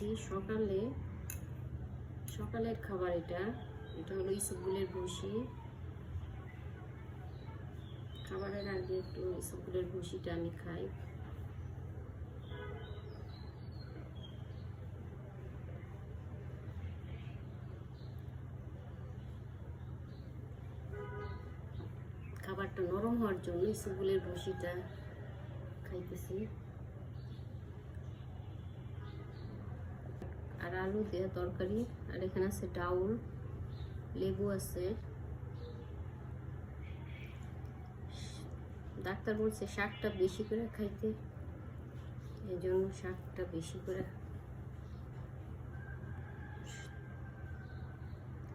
সকালে সকালের খাবার এটা হলো ইসবগুলের ভুসি। খাবারের আগে একটু ইসবগুলের ভুসিটা আমি খাই। খাবারটা নরম হওয়ার জন্য ইসবগুলের ভুসিটা খাইতেছি। আর আলু দেওয়া তরকারি, আর এখানে আছে ডাউল, লেবু আছে। ডাক্তার বলছে শাকটা বেশি করে খাইতে, এই জন্য শাকটা বেশি করে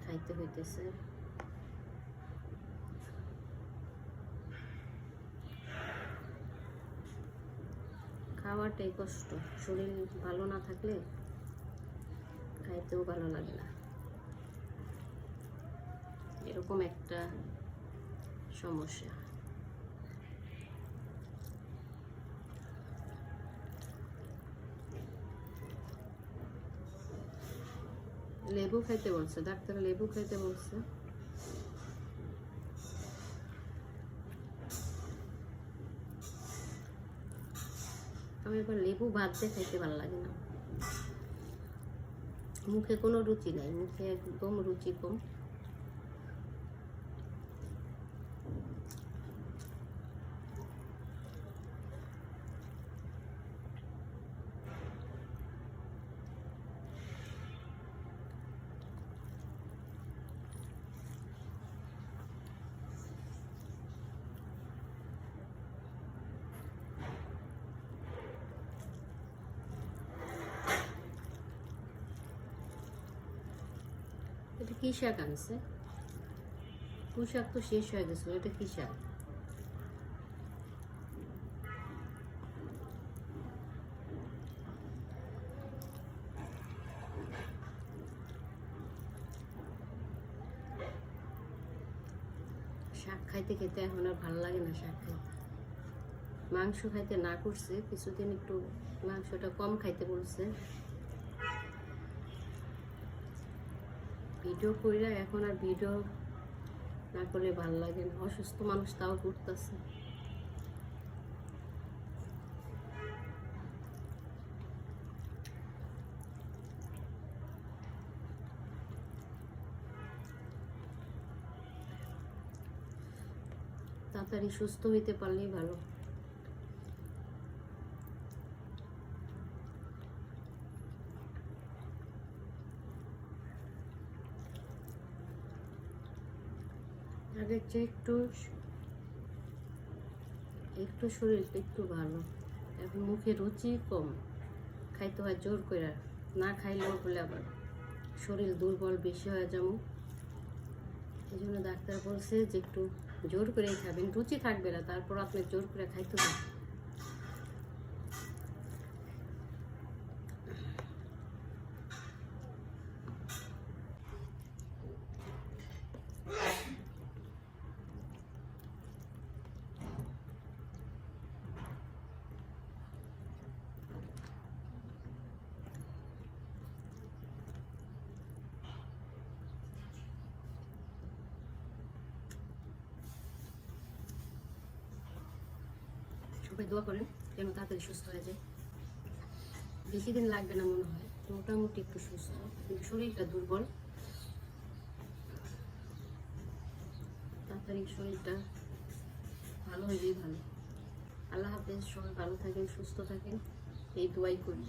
খাইতে হইতেছে। খাওয়াটাই কষ্ট, শরীর ভালো না থাকলে খাইতেও ভালো লাগে না, এরকম একটা সমস্যা। লেবু খাইতে বলছে ডাক্তার, লেবু খাইতে বলছে। আমি এবার লেবু ভাত দিয়ে খাইতে ভালো লাগে না, মুখে কোনো রুচি নাই, মুখে একদম রুচি কম। এটা কি শাক আনছে? পুঁইশাক তো শেষ হয়ে গেছিল, এটা কি শাক? শাক খাইতে খেতে এখন আর ভালো লাগে না শাক খাইতে। মাংস খাইতে না করছে কিছুদিন, একটু মাংসটা কম খাইতে বলছে। ভিডিও কইরা এখন আর ভিডিও না করলে ভালো লাগে না, অসুস্থ মানুষ তাও করতেছে। তাড়াতাড়ি সুস্থ হইতে পারলেই ভালো। আগের চেয়ে একটু শরীরটা একটু ভালো, এখন মুখে রুচি কম, খাইতে হয় জোর করে, না খাইলেও বলে আবার শরীর দুর্বল বেশি হয়ে যাবো। এই জন্য ডাক্তার বলছে যে একটু জোর করেই খাবেন, রুচি থাকবে না, তারপর আপনি জোর করে খাইতে হবে। সবাই দোয়া করেন যেন তাড়াতাড়ি সুস্থ হয়ে যায়। বেশি দিন লাগবে না মনে হয়, মোটামুটি একটু সুস্থ, কিন্তু শরীরটা দুর্বল। তাড়াতাড়ি শরীরটা ভালো হলেই ভালো। আল্লাহ হাফেজ, সবাই ভালো থাকেন, সুস্থ থাকেন, এই দোয়াই করি।